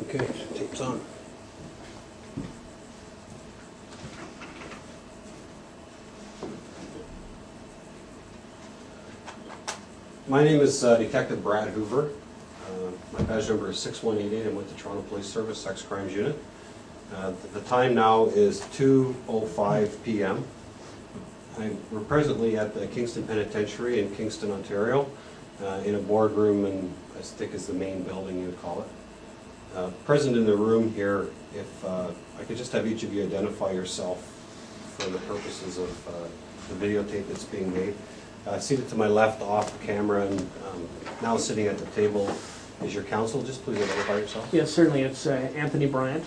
Okay, tape's on. My name is Detective Brad Hoover. My badge number is 6188. I'm with the Toronto Police Service Sex Crimes Unit. The time now is 2:05 p.m. We're presently at the Kingston Penitentiary in Kingston, Ontario, in a boardroom, and I think is the main building you would call it. Present in the room here, if I could just have each of you identify yourself for the purposes of the videotape that's being made. Seated to my left off camera and now sitting at the table is your counsel. Just please identify yourself. Yes, certainly. It's Anthony Bryant.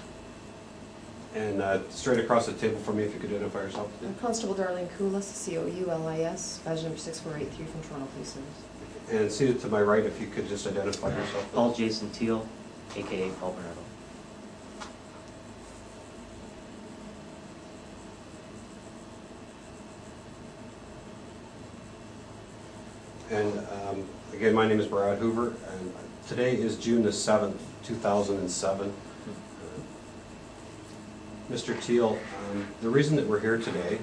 And straight across the table from me, if you could identify yourself. Constable Darlene Koulis, C-O-U-L-I-S, badge number 6483 from Toronto Police Service. And seated to my right, if you could just identify yourself. Paul Jason Teal, a.k.a. Paul Bernardo. And again, my name is Brad Hoover, and today is June the 7th, 2007. Mr. Teal, the reason that we're here today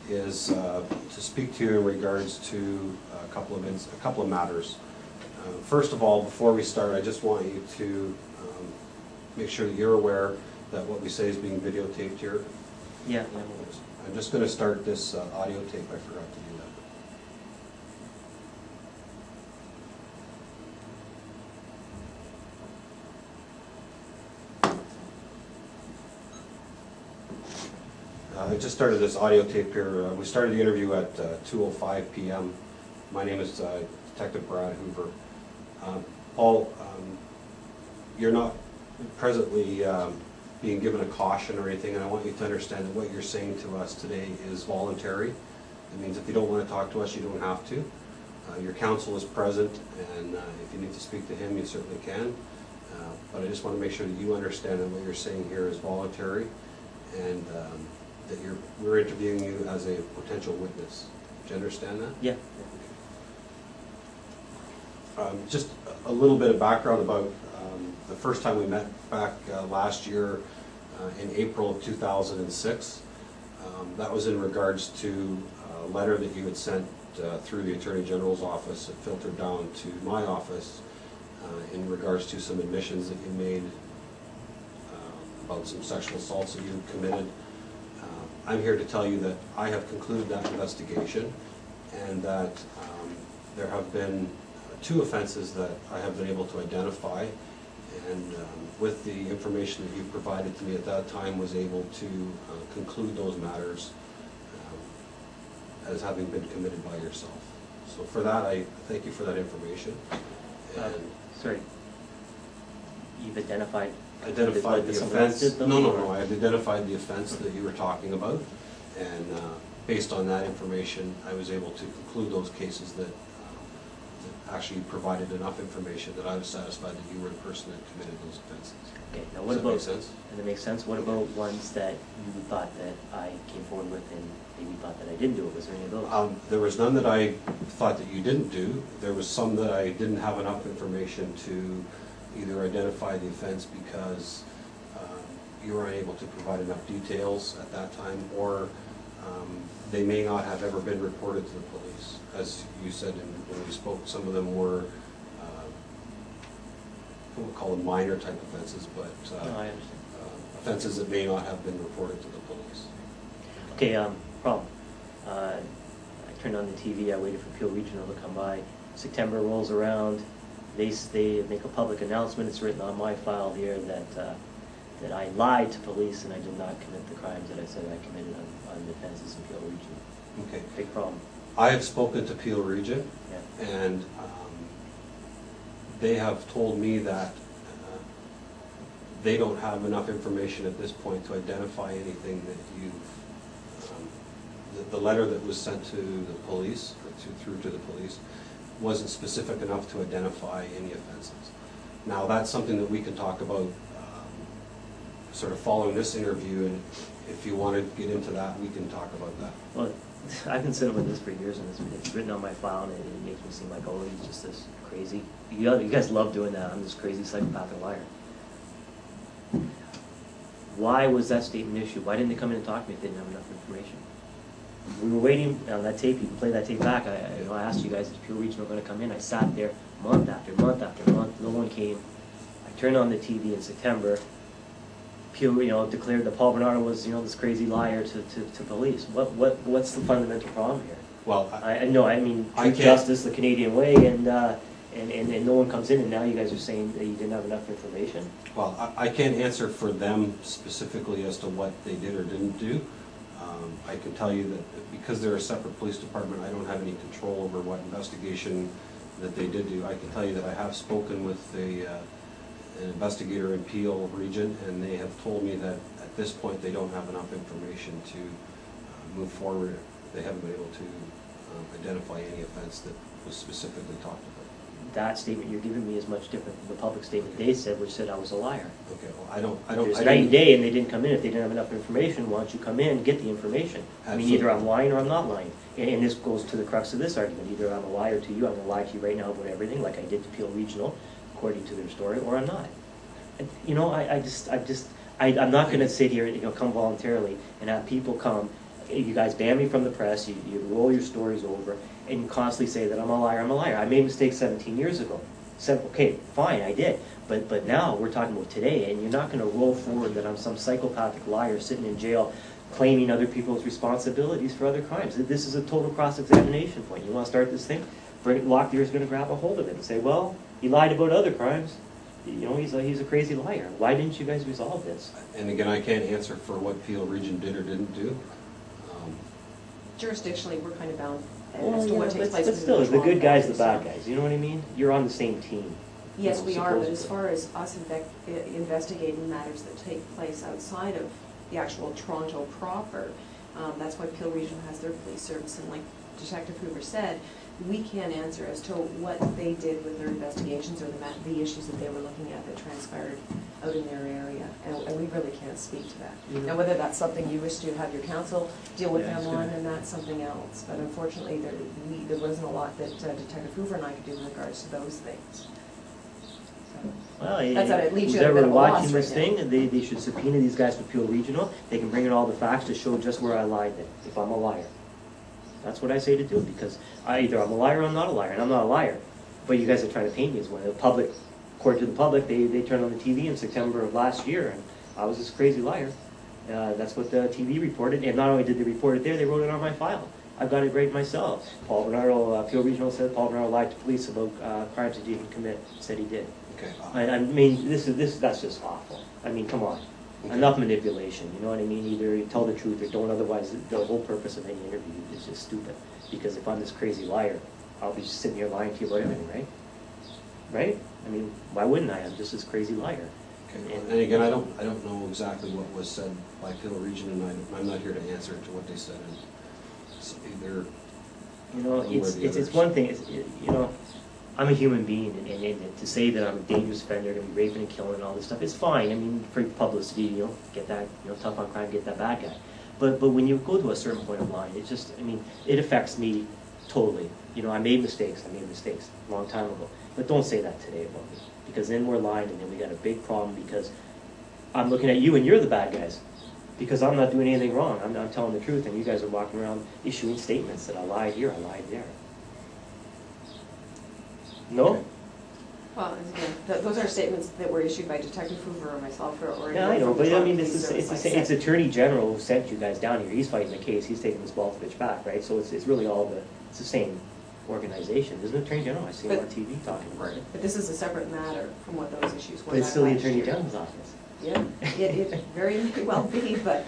is to speak to you in regards to a couple of matters. First of all, before we start, I just want you to make sure that you're aware that what we say is being videotaped here. Yeah. I'm just going to start this audio tape. I forgot to do that. I just started this audio tape here. We started the interview at 2:05 p.m. My name is Detective Brad Hoover. Paul, you're not presently being given a caution or anything, and I want you to understand that what you're saying to us today is voluntary. It means if you don't want to talk to us, you don't have to. Your counsel is present, and if you need to speak to him, you certainly can. But I just want to make sure that you understand that what you're saying here is voluntary, and that we're interviewing you as a potential witness. Do you understand that? Yeah. Just a little bit of background about the first time we met back last year in April of 2006. That was in regards to a letter that you had sent through the Attorney General's office. It filtered down to my office in regards to some admissions that you made about some sexual assaults that you had committed. I'm here to tell you that I have concluded that investigation, and that there have been 2 offenses that I have been able to identify, and with the information that you provided to me at that time, was able to conclude those matters as having been committed by yourself. So for that, I thank you for that information. Sorry, you've identified the offense. No. I've identified the offense that you were talking about, and based on that information, I was able to conclude those cases that actually provided enough information that I was satisfied that you were the person that committed those offenses. Okay, now what about, does that make sense? And that makes sense. What about ones that you thought that I came forward with and maybe thought that I didn't do it? Was there any of those? There was none that I thought that you didn't do. There was some that I didn't have enough information to either identify the offense because you were unable to provide enough details at that time, or they may not have ever been reported to the police. As you said when we spoke, some of them were, we'll call them minor type offenses, but No, I understand. Offenses that may not have been reported to the police. Okay, problem. I turned on the TV, I waited for Peel Regional to come by. September rolls around, they make a public announcement. It's written on my file here that I lied to police and I did not commit the crimes that I said I committed on the offenses in Peel Region. Okay. Big problem. I have spoken to Peel Region, Yeah. and they have told me that they don't have enough information at this point to identify anything that you've, the letter that was sent to the police, or through to the police, wasn't specific enough to identify any offenses. Now that's something that we can talk about sort of following this interview, and if you want to get into that, we can talk about that. Well, I've been sitting with this for years, and it's written on my file, and it makes me seem like, oh, he's just this crazy. You guys love doing that. I'm this crazy psychopath and liar. Why was that statement issued? Why didn't they come in and talk to me if they didn't have enough information? We were waiting on that tape. You can play that tape back. I asked you guys, is Peel Regional going to come in? I sat there month after month after month. No one came. I turned on the TV in September. Peel, declared that Paul Bernardo was, this crazy liar to police. What's the fundamental problem here? Well, I mean, I truth, can't- justice, the Canadian way, and no one comes in, and now you guys are saying that you didn't have enough information? well, I can't answer for them specifically as to what they did or didn't do. I can tell you that because they're a separate police department, I don't have any control over what investigation that they did do. I can tell you that I have spoken with an investigator in Peel Region, and they have told me that at this point they don't have enough information to move forward. They haven't been able to identify any offense that was specifically talked about. That statement you're giving me is much different than the public statement they said, which said I was a liar. Okay, well, I don't. There's night and day, and they didn't come in. If they didn't have enough information, why don't you come in and get the information? I mean, either I'm lying or I'm not lying. And this goes to the crux of this argument. Either I'm a liar to you, I'm going to lie to you right now about everything, like I did to Peel Regional, according to their story, or I'm not. And, I'm not going to sit here, come voluntarily and have people come. You guys ban me from the press, you roll your stories over, and constantly say that I'm a liar, I'm a liar. I made mistakes 17 years ago. Okay, fine, I did. But now we're talking about today, and you're not going to roll forward that I'm some psychopathic liar sitting in jail claiming other people's responsibilities for other crimes. This is a total cross-examination point. You want to start this thing? Locklear's going to grab a hold of it and say, well, he lied about other crimes. He's a crazy liar. Why didn't you guys resolve this? And again, I can't answer for what Peel Region did or didn't do. Jurisdictionally, we're kind of bound Well, as to what takes place. but within still, the Toronto good guys, the province, bad guys. You know what I mean? You're on the same team. Yes, we are, but as supposedly. far as us investigating matters that take place outside of the actual Toronto proper, that's why Peel Regional has their police service, and like Detective Hoover said, we can't answer as to what they did with their investigations or the issues that they were looking at that transpired out in their area, and we really can't speak to that. Mhm. Now, whether that's something you wish to have your counsel deal with Yeah, them it's on, good. and that's something else, but unfortunately, there wasn't a lot that Detective Hoover and I could do in regards to those things. So, Well, That's how it leaves who's you at a bit ever of a loss watching this right now. thing, they should subpoena these guys for Peel Regional. They can bring in all the facts to show just where I lied then, if I'm a liar. That's what I say to do, because either I'm a liar or I'm not a liar, and I'm not a liar. But you guys are trying to paint me as one. The public, according to the public, they turned on the TV in September of last year, and I was this crazy liar. That's what the TV reported, and not only did they report it there, they wrote it on my file. I've got it right myself. Paul Bernardo, Peel Regional said Paul Bernardo lied to police about crimes that he didn't commit. Said he did. Okay. I mean, that's just awful. I mean, come on. Okay. Enough manipulation, you know what I mean? Either you tell the truth or don't, otherwise the whole purpose of any interview is just stupid. Because if I'm this crazy liar, I'll be just sitting here lying to you about everything, right? Right? I mean, why wouldn't I? I'm just this crazy liar. Okay. And again, I don't know exactly what was said by Peel Region, and I'm not here to answer to what they said. And it's either You know, one way or it's the other. one thing, I'm a human being, and to say that I'm a dangerous offender, gonna be raping and killing and all this stuff, it's fine. I mean, for publicity, get that, tough on crime, get that bad guy. But when you go to a certain point of line, it affects me totally. I made mistakes a long time ago. But don't say that today about me, because then we're lying, and then we got a big problem, because I'm looking at you and you're the bad guys. Because I'm not doing anything wrong. I'm telling the truth, and you guys are walking around issuing statements that I lied here, I lied there. No? Okay. Well, again, those are statements that were issued by Detective Hoover or myself or Yeah, I know, anyone from the but I mean, Toronto it's Police Service, like I it's said. Attorney General who sent you guys down here. He's fighting the case. He's taking this ball to bitch back, right? So it's really it's the same organization. Isn't it Attorney General? I see him on But- TV talking about it. But this is a separate matter from what those issues were. But it's still the last Attorney year. General's office. Yeah, it very may well be, but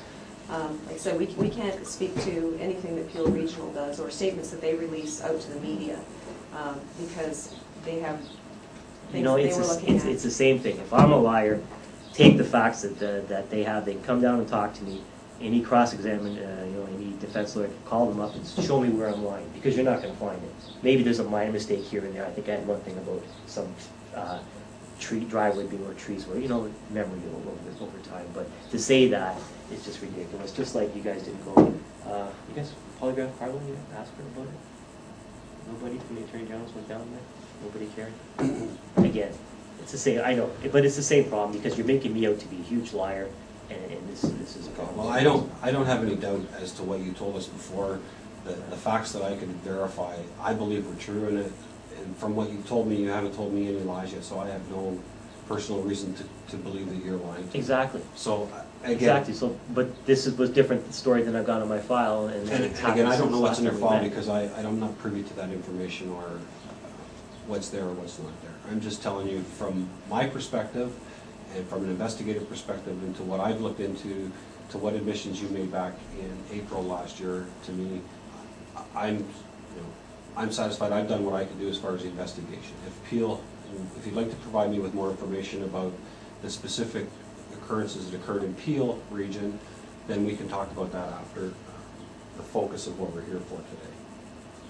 like I said, we can't speak to anything that Peel Regional does or statements that they release out to the media because they have things that they were looking at. It's the same thing. If I'm a liar, take the facts that they have. They can come down and talk to me. Any cross-examine, any defense lawyer can call them up and show me where I'm lying, because you're not going to find it. Maybe there's a minor mistake here and there. I think I had one thing about some driveway being where trees were, memory over time. But to say that is just ridiculous. Just like you guys didn't go, you guys polygraph Carlin, ask her about it? Nobody from the Attorney General's went down there? Nobody cared? Again, It's the same, I know, but it's the same problem, because you're making me out to be a huge liar, and this is a problem. Well, I don't have any doubt as to what you told us before. The facts that I could verify, I believe were true, and from what you told me, you haven't told me any lies yet, so I have no personal reason to believe that you're lying to me. Exactly. So, again. Exactly, so, but this was different story than I've got on my file, and And it's again, I don't know happened what's in since your last file time we met. because I'm not privy to that information or what's there or what's not there. I'm just telling you from my perspective and from an investigative perspective into what I've looked into, to what admissions you made back in April last year to me, I'm satisfied. I've done what I could do as far as the investigation. If you'd like to provide me with more information about the specific occurrences that occurred in Peel region, then we can talk about that after the focus of what we're here for today.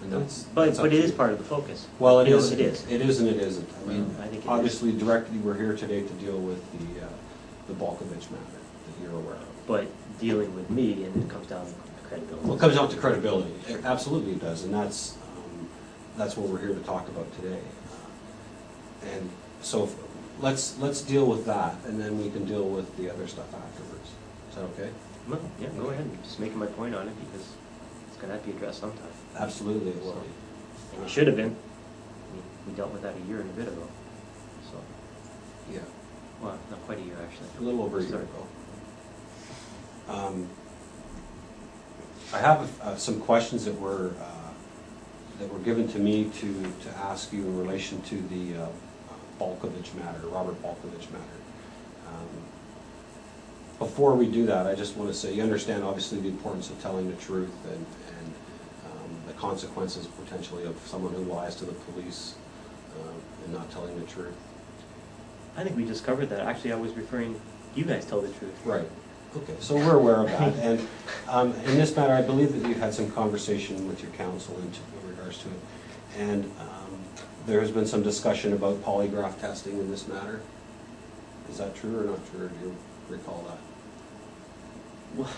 And that's up But it to is you. part of the focus. Well, it You know, is. It is. It is and it isn't. I mean, I think it is. obviously, directly, we're here today to deal with the Balkovich matter that you're aware of. But dealing with me, and it comes down to credibility. Well, it comes down to credibility. Absolutely it does, and that's what we're here to talk about today. And so let's deal with that, and then we can deal with the other stuff afterwards. Is that okay? Well, yeah, go ahead, I'm just making my point on it, because it's gonna have to be addressed sometime. Absolutely it will. And it should have been. I mean, we dealt with that a year and a bit ago, so, Yeah, well, not quite a year, actually. a little over a year Sorry. ago. I have some questions that were given to me to ask you in relation to the Balkovich matter, Robert Balkovich matter. Before we do that, I just want to say, you understand obviously the importance of telling the truth and the consequences potentially of someone who lies to the police and not telling the truth. I think we just covered that. Actually, I was referring, you guys tell the truth. Right. Okay, so we're aware of that. And in this matter, I believe that you've had some conversation with your counsel in regards to it. And there has been some discussion about polygraph testing in this matter. Is that true or not true? Or do you recall that? Well,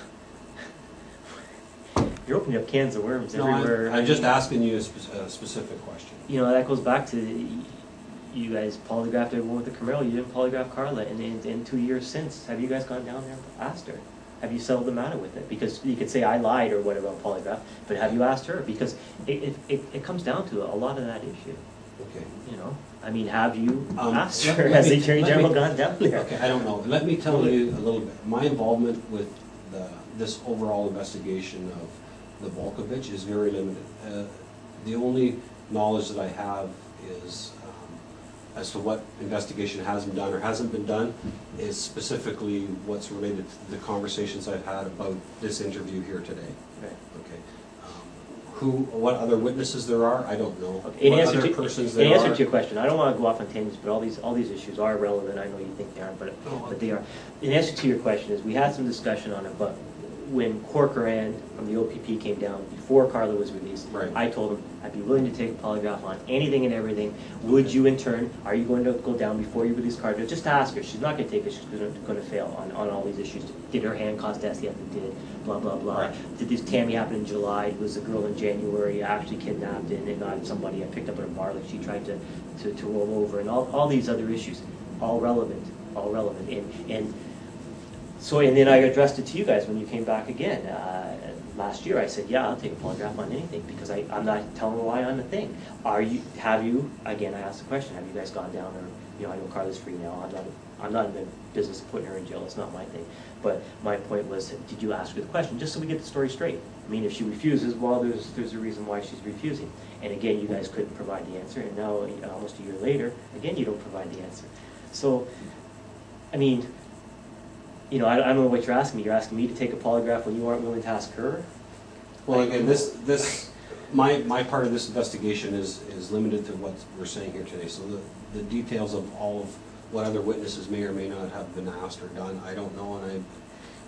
you're opening up cans of worms No, everywhere. I'm just asking you a specific question. You know, that goes back to, you guys polygraphed everyone with the Camaro, you didn't polygraph Carla, and in 2 years since, have you guys gone down there and asked her? Have you settled the matter with it? Because you could say I lied or whatever on polygraph, but have you asked her? Because it comes down to a lot of that issue, Okay. you know? I mean, have you asked let- her? let Has me- the Attorney let General me- gone down there? Okay, I don't know. Let me tell you a little bit. My involvement with this overall investigation of the Balkovich is very limited. The only knowledge that I have is as to what investigation has been done or hasn't been done is specifically what's related to the conversations I've had about this interview here today. Right. Okay. What other witnesses there are, I don't know. Okay, in What answer other to, persons in there answer are. to your question, I don't want to go off on tangents, but all these issues are relevant. I know you think they aren't, but they are. In answer to your question is, we had some discussion on it, but when Corcoran from the OPP came down before Carla was released, Right. I told him I'd be willing to take a polygraph on anything and everything. Would you in turn, are you going to go down before you release Carla? Just ask her. She's not going to take it. She's going to fail on all these issues. Did her hand cause death? Yes, it did. Blah, blah, blah. Right. Did this Tammy happen in July? Was the girl in January actually kidnapped and not somebody I picked up at a bar like she tried to roll over? And all these other issues, all relevant. And so, and then I addressed it to you guys when you came back again. Last year I said, yeah, I'll take a polygraph on anything because I'm not telling a lie on the thing. Again, I asked the question, have you guys gone down or, you know, I know Carla's free now. I'm not in the business of putting her in jail. It's not my thing. But my point was, did you ask her the question? Just so we get the story straight. I mean, if she refuses, well, there's a reason why she's refusing. And again, you guys couldn't provide the answer. And now, almost a year later, again, you don't provide the answer. So, I mean, you know, I don't know what you're asking me. You're asking me to take a polygraph when you aren't willing to ask her? Well, again, my part of this investigation is limited to what we're saying here today. So the details of all of what other witnesses may or may not have been asked or done, I don't know. And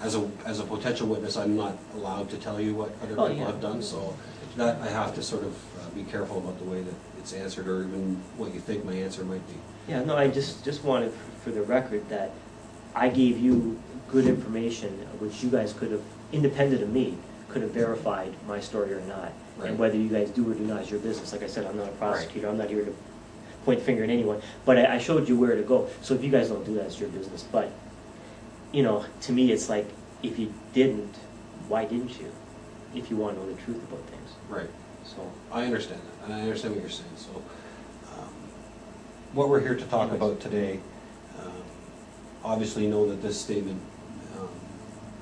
as a potential witness, I'm not allowed to tell you what other people have done. So that I have to sort of be careful about the way that it's answered or even what you think my answer might be. Yeah, no, I just wanted for the record that I gave you good information, which you guys could have, independent of me, could have verified my story or not. Right. And whether you guys do or do not is your business. Like I said, I'm not a prosecutor. I'm not here to point the finger at anyone, but I showed you where to go. So if you guys don't do that, it's your business. But, you know, to me, it's like, if you didn't, why didn't you? If you want to know the truth about things. Right. So, I understand that, and I understand what you're saying. So, what we're here to talk about today, obviously know that this statement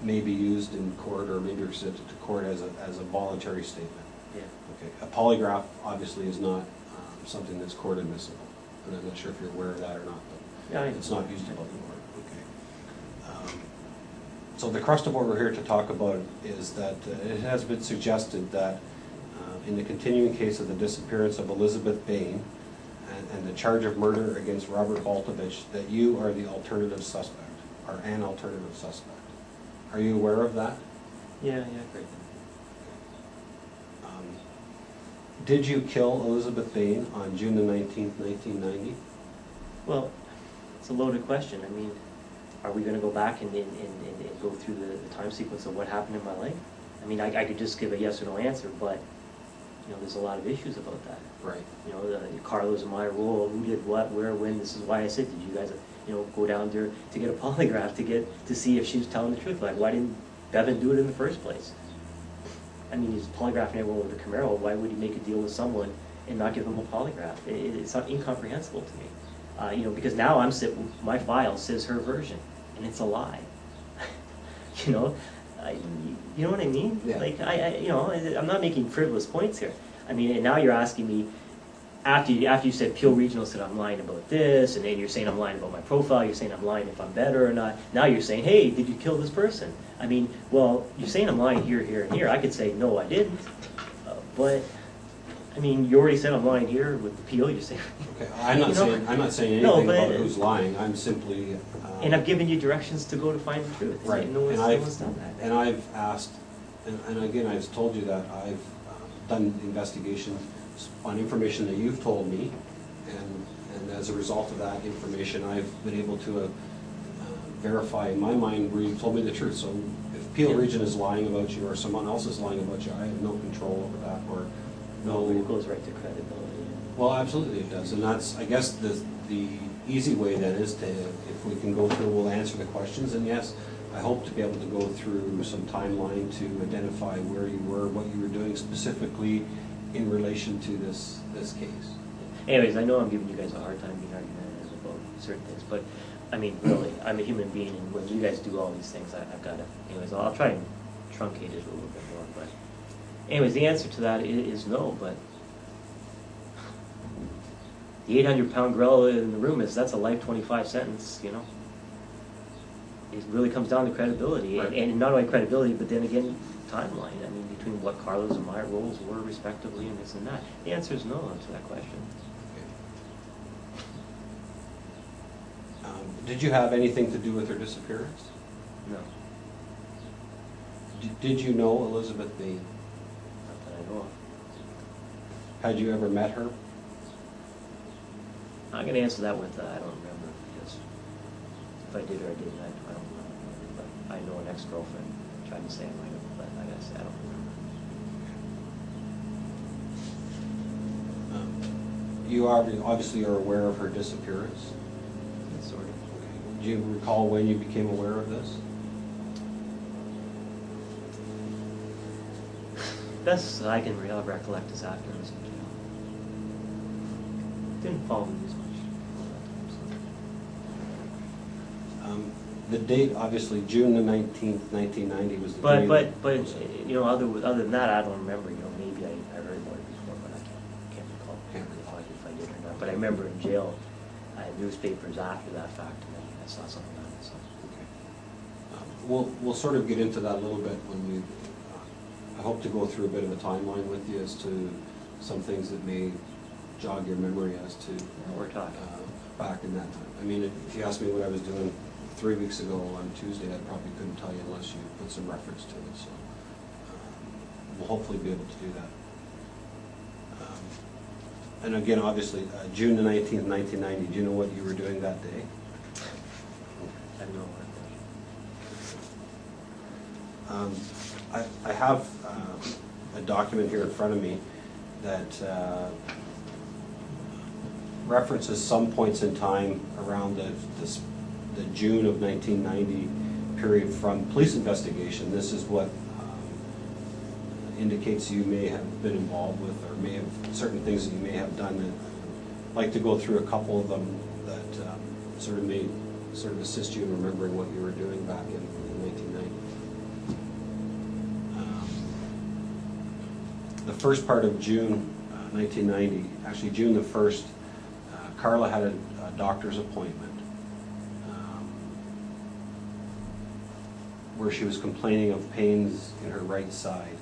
may be used in court or may be presented to court as a voluntary statement. yeah. Okay. A polygraph obviously is not something that's court admissible, and I'm not sure if you're aware of that or not, but Yeah, I- it's not used above the court. Okay. So the crust of what we're here to talk about is that it has been suggested that in the continuing case of the disappearance of Elizabeth Bain and the charge of murder against Robert Baltovich, that you are the alternative suspect, or an alternative suspect. Are you aware of that? Yeah, great. Did you kill Elizabeth Bain on June the 19th, 1990? Well, it's a loaded question. I mean, are we going to go back and go through the time sequence of what happened in my life? I mean, I could just give a yes or no answer, but, you know, there's a lot of issues about that. Right. You know, Carlos and my role, who did what, where, when. This is why I said, did you guys, you know, go down there to get a polygraph to see if she was telling the truth? Like, why didn't Bevan do it in the first place? I mean, he's polygraphing everyone with a Camaro. Why would he make a deal with someone and not give them a polygraph? It's not incomprehensible to me. You know, because now my file says her version, and it's a lie. You know, you know what I mean? Yeah. Like you know, I'm not making frivolous points here. I mean, and now you're asking me, after you said Peel Regional said I'm lying about this, and then you're saying I'm lying about my profile, you're saying I'm lying if I'm better or not. Now you're saying, hey, did you kill this person? I mean, well, you're saying I'm lying here, here, and here. I could say, no, I didn't. But, I mean, you already said I'm lying here with the Peel. You're saying... Okay, I'm not saying anything No, about who's lying. I'm simply... and I've given you directions to go to find the truth. Right. No one's done that. And I've asked, and again, I've told you that I've done investigations on information that you've told me, and as a result of that information, I've been able to verify in my mind where you told me the truth. So if Peel Region is lying about you or someone else is lying about you, I have no control over that, or No, but it goes right to credibility. Well, absolutely it does, and that's, I guess, the easy way then is to, if we can go through, we'll answer the questions, and yes, I hope to be able to go through some timeline to identify where you were, what you were doing specifically in relation to this case. Anyways, I know I'm giving you guys a hard time being argumentative about certain things, but I mean, really, I'm a human being, and when you guys do all these things, I've got to. Anyways, I'll try and truncate it a little bit more. But anyways, the answer to that is no. But the 800-pound gorilla in the room that's a life 25 sentence. You know, it really comes down to credibility, Right. and not only credibility, but then again, timeline. I mean, between what Carlos and my roles were respectively, and this and that. The answer is no to that question. Did you have anything to do with her disappearance? No, Did you know Elizabeth Bain? not that I know of. Had you ever met her? I'm going to answer that with I don't remember, because if I did or I didn't, I don't remember. But I know an ex-girlfriend tried to say I might have, but I gotta say I don't remember. You obviously are aware of her disappearance. Sort of. Do you recall when you became aware of this? Best that I can recollect is after I was in jail. Didn't follow the news much. The date, obviously, June the 19th, 1990 was the date. But you know, other than that, I don't remember. You know, maybe I heard about it before, but I can't recall if I did or not. But I remember in jail, I had newspapers after that fact, and I saw something on it. So. Okay. We'll sort of get into that a little bit when we, I hope to go through a bit of a timeline with you as to some things that may jog your memory as to We're talking. back in that time. I mean, if you asked me what I was doing 3 weeks ago on Tuesday, I probably couldn't tell you unless you put some reference to it. So we'll hopefully be able to do that. And again, obviously, June the 19th, 1990, do you know what you were doing that day? I have no idea. I have a document here in front of me that references some points in time around the June of 1990 period from police investigation. This is what indicates you may have been involved with, or may have certain things that you may have done. And I'd like to go through a couple of them that sort of assist you in remembering what you were doing back in 1990. The first part of June 1990, actually June the 1st, Carla had a doctor's appointment where she was complaining of pains in her right side.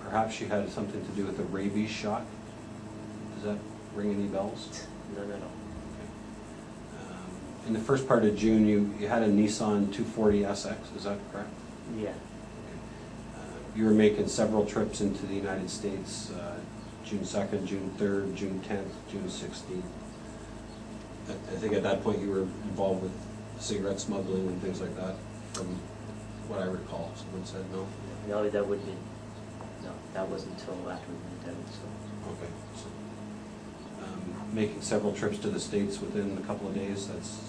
Perhaps she had something to do with a rabies shot. Does that ring any bells? No. Okay. In the first part of June, you had a Nissan 240 SX, is that correct? Yeah. You were making several trips into the United States, June 2nd, June 3rd, June 10th, June 16th. I think at that point you were involved with cigarette smuggling and things like that, from what I recall. Someone said no? No, that would be, no, that wasn't until after we moved out, so. Okay. So, making several trips to the States within a couple of days, is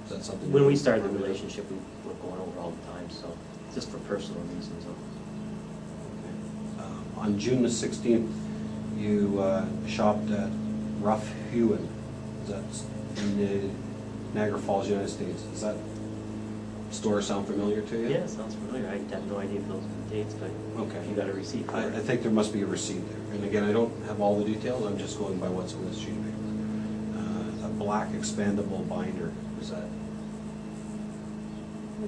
that something? When we started the relationship, we were going over all the time, so just for personal reasons. On June the 16th, you shopped at Rough Hewen. Is that in the Niagara Falls, United States? Does that store sound familiar to you? Yeah, sounds familiar. I have no idea if those are the dates, but Okay. if you got a receipt for I it. think there must be a receipt there. And again, I don't have all the details, I'm just going by what's on this sheet of paper. A black expandable binder, is that? I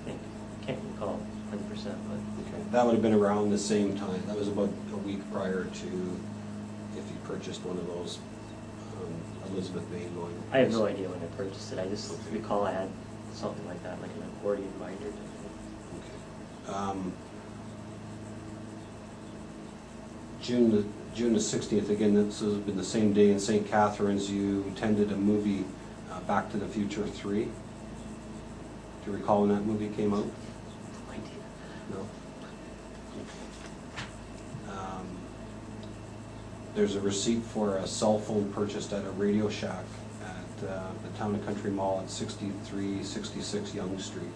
think, can't recall 100%, but Okay. That would have been around the same time. That was about a week prior to if you purchased one of those Elizabeth Bain going. I have no idea when I purchased it. I just Okay. recall I had something like that, like an accordion binder. Okay. June the 16th, again, this has been the same day in St. Catharines, you attended a movie, Back to the Future 3. Do you recall when that movie came out? No idea. No. There's a receipt for a cell phone purchased at a Radio Shack at the Town and Country Mall at 6366 Yonge Street.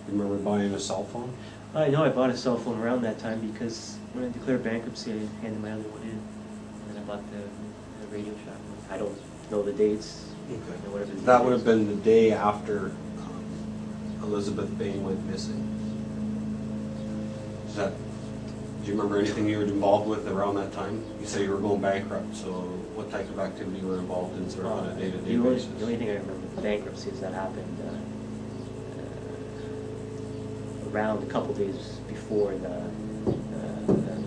You remember buying a cell phone? I know I bought a cell phone around that time because when I declared bankruptcy, I handed my other one in, and then I bought the Radio Shack one. I don't know the dates. You know, whatever the That date would is. have been the day after Elizabeth Bain went missing. Is that, do you remember anything you were involved with around that time? You say you were going bankrupt, so what type of activity you were involved in sort of on a day-to-day basis? The only thing I remember with the bankruptcy is that happened around a couple days before the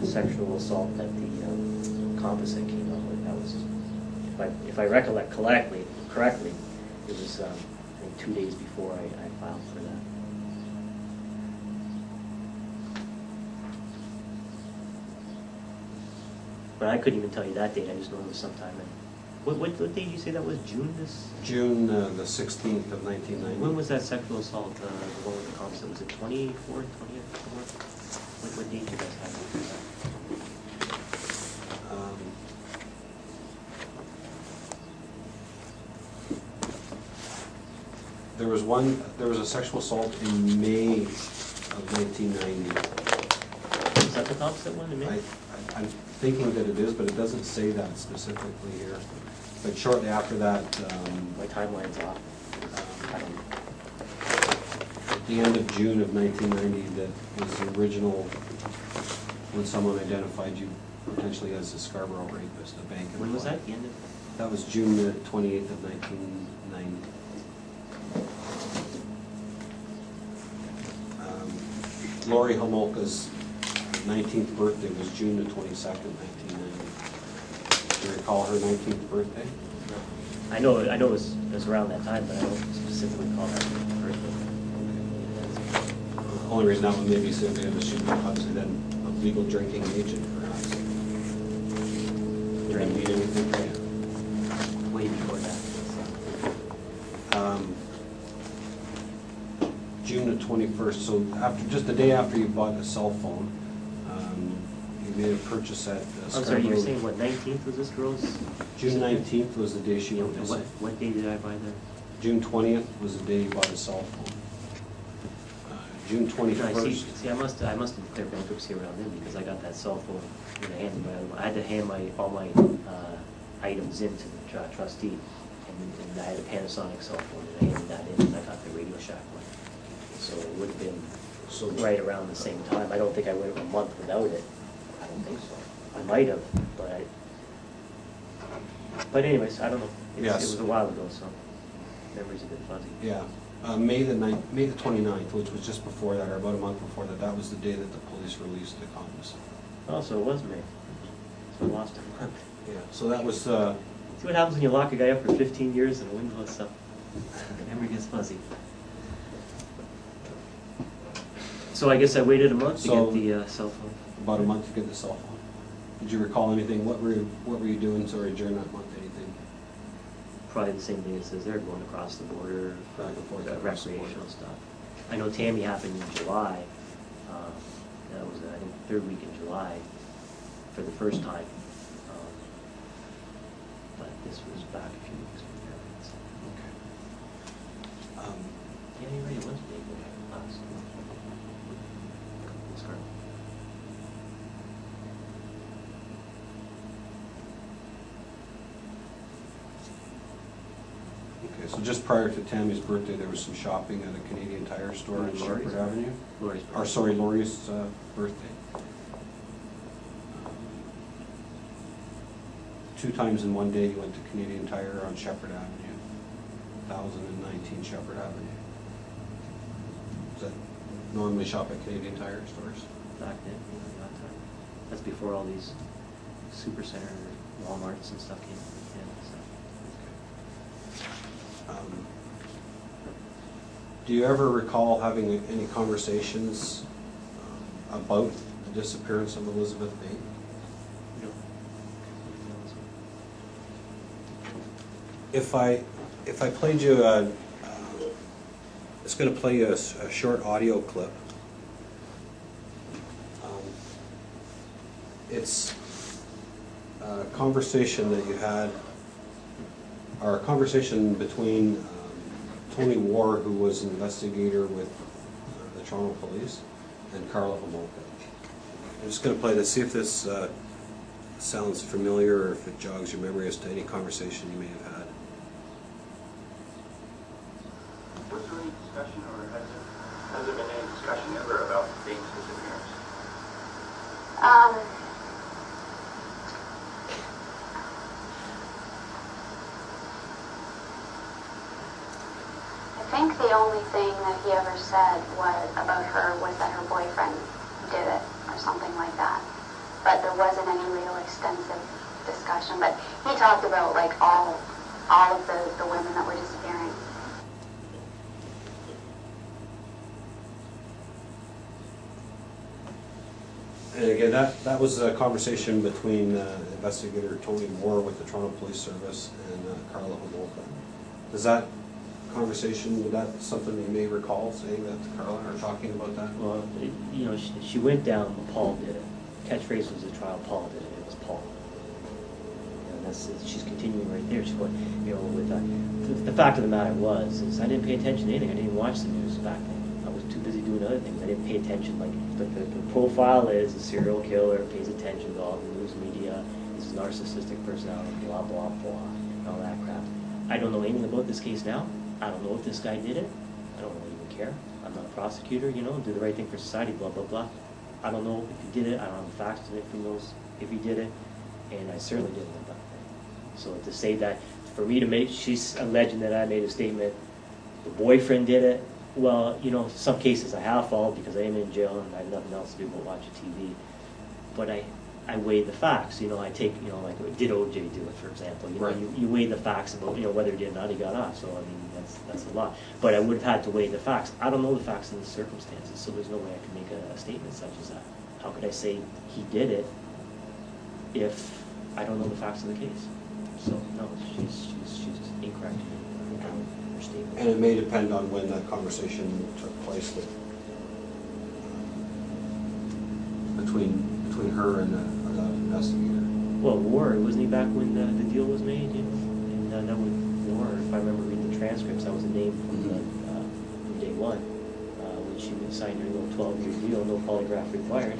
sexual assault that the composite came up with. That was, if I recollect correctly, it was I think 2 days before I filed for that. But I couldn't even tell you that date. I just know it was sometime in. What date did you say that was? June this? June the 16th of 1990. When was that sexual assault? The one with the composite? Was it 24th, 20th? What date did you guys have? There was a sexual assault in May of 1990. Is that the composite one in May? I'm thinking that it is, but it doesn't say that specifically here. But shortly after that, My timeline's off. I don't know. at the end of June of 1990, that was the original, when someone identified you potentially as a Scarborough rapist, a bank employee. When was that? The end of? That was June the 28th of 1990. Lori Homolka's 19th birthday was June the 22nd, 1990. Do you recall her 19th birthday? No. I know it was around that time, but I don't specifically call that birthday. The only reason that would maybe say that she was obviously then a legal drinking agent, perhaps. Did I mean anything? Way before that. June the 21st, so just the day after you bought a cell phone, you made a purchase at I'm sorry, you were Scarborough. saying, what, 19th was this girl's? June 19th was the day she went What, missing. what day did I buy that? June 20th was the day he bought his cell phone. June No, I 21st. see, I must have declared bankruptcy around then, because I got that cell phone in the hand, I had to hand all my items in to the trustee, and I had a Panasonic cell phone, and I handed that in, and I got the Radio Shack one. So it would have been So right around the same time. I don't think I went a month without it. I don't think so. I might have, but anyways, I don't know. Yes. It was a while ago, so memory's a bit fuzzy. Yeah, May the 29th, which was just before that, or about a month before that, that was the day that the police released the compass. Oh, so it was May. So I lost a month. Yeah, so that was, See what happens when you lock a guy up for 15 years and a window and stuff? The memory gets fuzzy. So I guess I waited a month to So- get the cell phone. about a month to get the cell phone. Did you recall anything? What were you doing, sorry, during that month, anything? Probably the same thing it says there, going across the border, Back and forth across the border. recreational stuff. I know Tammy happened in July. That was, I think, the third week in July for the first time. But this was back a few weeks before that. So. Okay. Yeah, you're right, it was big last month. Sorry. Okay, so just prior to Tammy's birthday, there was some shopping at a Canadian Tire store on Lori's. Shepherd Avenue. Lori's Or, sorry, Lori's birthday. 2 times in one day, you went to Canadian Tire on Shepherd Avenue, 1019 Shepherd Avenue. Is that normally shop at Canadian Tire stores? Back then, that time. That's before all these super center Walmarts and stuff came in. So. Do you ever recall having any conversations about the disappearance of Elizabeth Bain? No. If I played you it's going to play you a short audio clip. It's a conversation that you had, or a conversation between Tony War, who was an investigator with the Toronto Police, and Carla Homolka. I'm just going to play this, see if this sounds familiar or if it jogs your memory as to any conversation you may have had. Was there any discussion, or has there been any discussion ever about Bain's disappearance? I think the only thing that he ever said about her was that her boyfriend did it, or something like that. But there wasn't any real extensive discussion. But he talked about like all of the women that were disappearing. And again, that was a conversation between investigator Tony Moore with the Toronto Police Service and Carla Homolka. Does that conversation, was that something that you may recall saying that to Carla or talking about that? Well, she went down, Paul did it. Catchphrase was the trial, Paul did it. It was Paul. And she's continuing right there. She's going, with the fact of the matter is I didn't pay attention to anything. I didn't watch the news back then. I was too busy doing other things. I didn't pay attention. Like the profile is a serial killer, pays attention to all the news media. He's a narcissistic personality, blah blah blah, and all that crap. I don't know anything about this case now. I don't know if this guy did it. I don't really even care. I'm not a prosecutor, do the right thing for society, blah blah blah. I don't know if he did it. I don't have the facts to it. Who knows if he did it? And I certainly didn't know that thing. So to say that, for me to make, she's alleging that I made a statement, the boyfriend did it. Well, some cases I have followed because I am in jail and I have nothing else to do but watch TV. But I weigh the facts. I take, like, did OJ do it, for example? Right. You weigh the facts about, whether he did or not, he got off. So, I mean, that's a lot. But I would have had to weigh the facts. I don't know the facts in the circumstances, so there's no way I can make a statement such as that. How could I say he did it if I don't know the facts of the case? So, no, she's incorrect in her statement. And it may depend on when that conversation took place between between her and the investigator. Well, Ward, wasn't he back when the deal was made, you know? And that was Ward, if I remember reading the transcripts, that was a name from day one. When she signed her little 12-year deal, no polygraph required.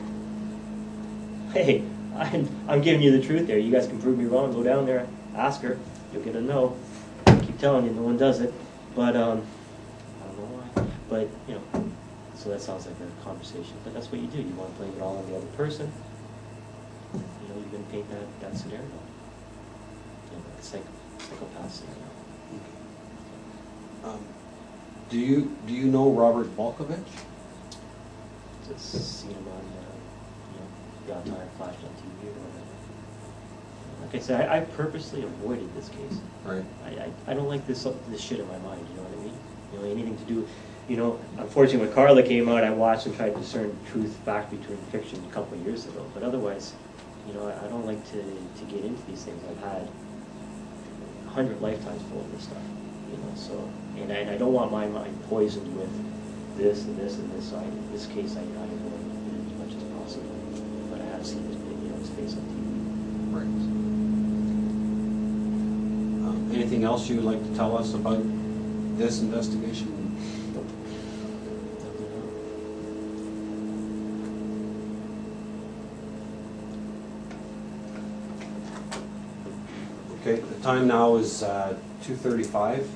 Hey, I'm giving you the truth there. You guys can prove me wrong. Go down there, ask her. You'll get a no. I keep telling you, no one does it. But I don't know why. But you know, so that sounds like a conversation. But that's what you do. You want to blame it all on the other person. You know, you're going to paint that scenario. You know, it's like psychopath scenario. Do you know Robert Volkovich? Just seen him on, you know, the odd time flashed on TV or whatever. Like I said, I purposely avoided this case. Right. I don't like this shit in my mind, you know what I mean? You know, anything to do, you know, unfortunately when Carla came out, I watched and tried to discern truth, fact between fiction a couple of years ago. But otherwise, you know, I don't like to get into these things. I've had 100 lifetimes full of this stuff, you know, so, and I don't want my mind poisoned with this and this and this. So in this case, I avoid it as much as possible. But I have seen his, you know, his face on TV. Right. Anything else you would like to tell us about this investigation? Okay, the time now is 2:35,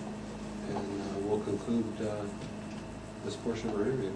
and we'll conclude this portion of our interview.